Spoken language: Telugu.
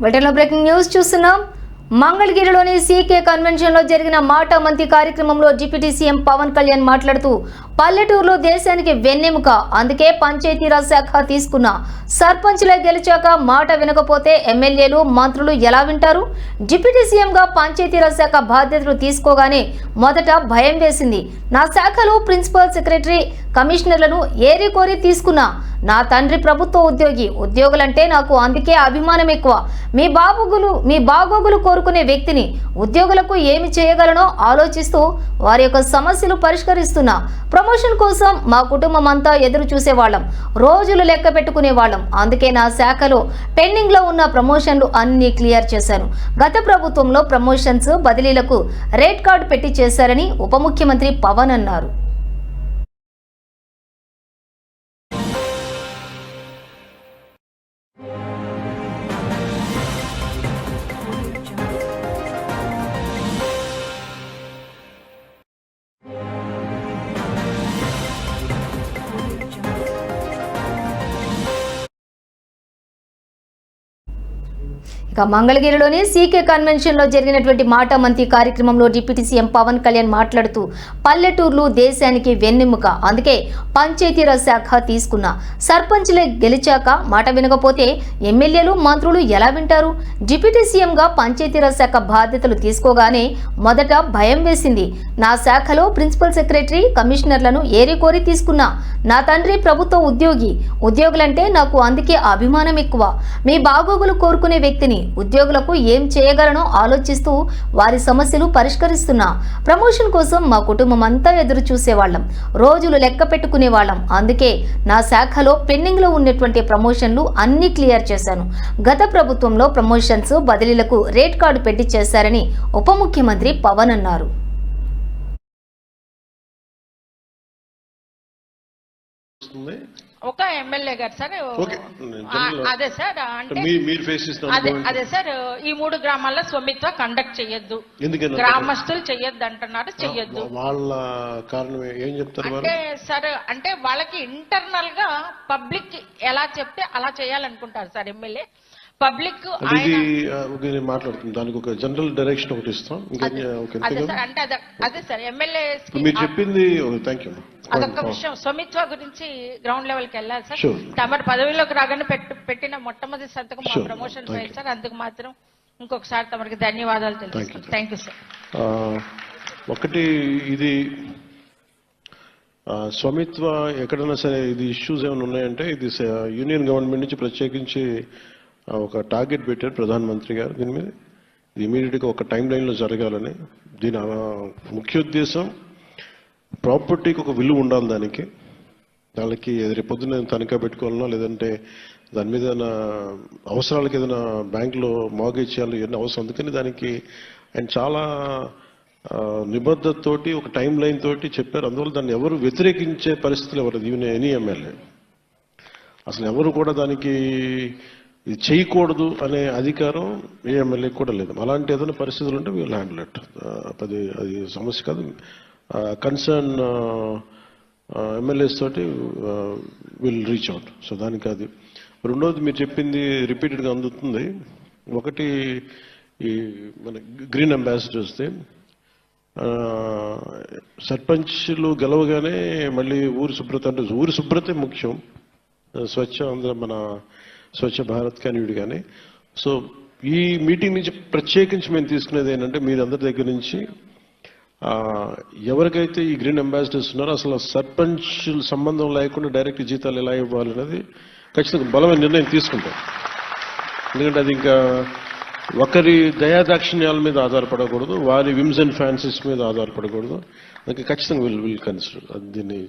బ్రిటన్లో బ్రేకింగ్ న్యూస్ చూస్తున్నాం. మంగళగిరిలోని సీకే కన్వెన్షన్లో జరిగిన మాట మంతి కార్యక్రమంలో డిప్యూటీ సీఎం పవన్ కళ్యాణ్ మాట్లాడుతూ పల్లెటూరులో దేశానికి వెన్నెముక, అందుకే పంచాయతీరాజ్ శాఖ తీసుకున్న. సర్పంచ్లే గెలిచాక మాట వినకపోతే ఎమ్మెల్యేలు మంత్రులు ఎలా వింటారు? డిప్యూటీ సీఎంగా పంచాయతీరాజ్ శాఖ బాధ్యతలు తీసుకోగానే మొదట భయం వేసింది. నా శాఖలో ప్రిన్సిపల్ సెక్రటరీ, కమిషనర్లను ఏరి కోరి తీసుకున్నా. నా తండ్రి ప్రభుత్వ ఉద్యోగి, ఉద్యోగులంటే నాకు అందుకే అభిమానం ఎక్కువ. మీ బాగోగులు కోరుకునే వ్యక్తిని, ఉద్యోగులకు ఏమి చేయగలనో ఆలోచిస్తూ వారి యొక్క సమస్యలు పరిష్కరిస్తున్నా. ప్రమోషన్ కోసం మా కుటుంబం అంతా ఎదురు చూసేవాళ్ళం, రోజులు లెక్క పెట్టుకునేవాళ్ళం. అందుకే నా శాఖలో పెండింగ్ లో ఉన్న ప్రమోషన్లు అన్ని క్లియర్ చేశాను. గత ప్రభుత్వంలో ప్రమోషన్స్, బదిలీలకు రేట్ కార్డు పెట్టి చేశారని ఉప ముఖ్యమంత్రి పవన్ అన్నారు. ఇక మంగళగిరిలోని సీకే కన్వెన్షన్లో జరిగినటువంటి మాట మంతి కార్యక్రమంలో డిప్యూటీ సీఎం పవన్ కళ్యాణ్ మాట్లాడుతూ పల్లెటూర్లు దేశానికి వెన్నెముక, అందుకే పంచాయతీరాజ్ శాఖ తీసుకున్నా. సర్పంచ్లే గెలిచాక మాట వినకపోతే ఎమ్మెల్యేలు మంత్రులు ఎలా వింటారు? డిప్యూటీ సీఎంగా పంచాయతీరాజ్ శాఖ బాధ్యతలు తీసుకోగానే మొదట భయం వేసింది. నా శాఖలో ప్రిన్సిపల్ సెక్రటరీ, కమిషనర్లను ఏరి కోరి తీసుకున్నా. నా తండ్రి ప్రభుత్వ ఉద్యోగి, ఉద్యోగులంటే నాకు అందుకే అభిమానం ఎక్కువ. మీ బాగోగులు కోరుకునే వ్యక్తిని, ఉద్యోగులకు ఏం చేయగలనో ఆలోచిస్తూ వారి సమస్యలు పరిష్కరిస్తున్నా. ప్రమోషన్ కోసం మా కుటుంబం అంతా ఎదురు చూసేవాళ్ళం, రోజులు లెక్క పెట్టుకునేవాళ్ళం. అందుకే నా శాఖలో పెండింగ్ లో ఉన్నటువంటి ప్రమోషన్లు అన్ని క్లియర్ చేశాను. గత ప్రభుత్వంలో ప్రమోషన్స్, బదిలీలకు రేట్ కార్డు పెట్టి చేశారని ఉప ముఖ్యమంత్రి పవన్ అన్నారు. ఒక ఎమ్మెల్యే గారు సార్, అదే సార్, అంటే అదే సార్, ఈ 3 గ్రామాల్లో స్వామిత్వ కండక్ట్ చెయ్యొద్దు, గ్రామస్తులు చెయ్యొద్దు అంటున్నారు. చెయ్యొద్దు వాళ్ళ కారణం ఏం చెప్తారు అంటే సార్, అంటే వాళ్ళకి ఇంటర్నల్ గా పబ్లిక్ ఎలా చెప్తే అలా చేయాలనుకుంటారు సార్ ఎమ్మెల్యే. పబ్లిక్ మాట్లాడుతుంది, దానికి ఒక జనరల్ డైరెక్షన్ ఒకటి ఇస్తాం. అంటే అదే సార్ ఎమ్మెల్యే మీరు చెప్పింది. Thank you. అదొక విషయం, స్వామిత్వ గురించి గ్రౌండ్ లెవెల్ కి వెళ్ళాలి సార్. తమరు పదవిలోకి రాగానే పెట్టిన మొట్టమొదటి సంతకం మా ప్రమోషన్ ఫైల్ సార్. అందుకు మాత్రం ఇంకొకసారి తమరికి ధన్యవాదాలు తెలుసుకుంటాం. Thank you sir. ఒకటి, ఇది స్వామిత్వ ఎక్కడైనా సరే ఇది ఇష్యూస్ ఏమైనా ఉన్నాయంటే ఇది యూనియన్ గవర్నమెంట్ నుంచి ప్రత్యేకించి ఒక టార్గెట్ పెట్టారు ప్రధానమంత్రి గారు. దీని మీద ఇది ఇమీడియట్గా ఒక టైం లైన్లో జరగాలని. దీని ముఖ్య ఉద్దేశం ప్రాపర్టీకి ఒక విలువ ఉండాలి. దానికి రేపొద్దున తనిఖీ పెట్టుకోవాలన్నా, లేదంటే దాని మీద ఏదైనా అవసరాలకి ఏదైనా బ్యాంకులో మార్గేజ్ చేయాలి, ఇవన్నీ అవసరం. అందుకని దానికి ఆయన చాలా నిబద్ధతతోటి ఒక టైం లైన్ తోటి చెప్పారు. అందువల్ల దాన్ని ఎవరు వ్యతిరేకించే పరిస్థితులు ఎవరు, ఈవెన్ ఎనీ ఎమ్మెల్యే అసలు ఎవరు కూడా దానికి ఇది చేయకూడదు అనే అధికారం ఏ ఎమ్మెల్యేకి కూడా లేదు. అలాంటి ఏదైనా పరిస్థితులు ఉంటే వీళ్ళు హ్యాండిల్ ఇట్. అది సమస్య కాదు. కన్సర్న్ ఎమ్మెల్యేస్ తోటి విల్ రీచ్ అవుట్. సో దానికి అది. రెండోది, మీరు చెప్పింది రిపీటెడ్గా అందుతుంది. ఒకటి, ఈ మన గ్రీన్ అంబాసిడర్స్ది సర్పంచ్లు గెలవగానే మళ్ళీ ఊరి శుభ్రత, అంటే ఊరి శుభ్రతే ముఖ్యం. మన స్వచ్ఛ భారత్ కానీ వీడు కానీ. సో ఈ మీటింగ్ నుంచి ప్రత్యేకించి మేము తీసుకునేది ఏంటంటే, మీరందరి దగ్గర నుంచి ఎవరికైతే ఈ గ్రీన్ అంబాసిడర్స్ ఉన్నారో అసలు సర్పంచ్ సంబంధం లేకుండా డైరెక్ట్ జీతాలు ఎలా ఇవ్వాలనేది ఖచ్చితంగా బలమైన నిర్ణయం తీసుకుంటాం. ఎందుకంటే అది ఇంకా ఒకరి దయాదాక్షిణ్యాల మీద ఆధారపడకూడదు, వారి విమ్స్ అండ్ ఫ్యాన్సీస్ మీద ఆధారపడకూడదు. అందుకే ఖచ్చితంగా విల్ కన్సిడర్ దీన్ని.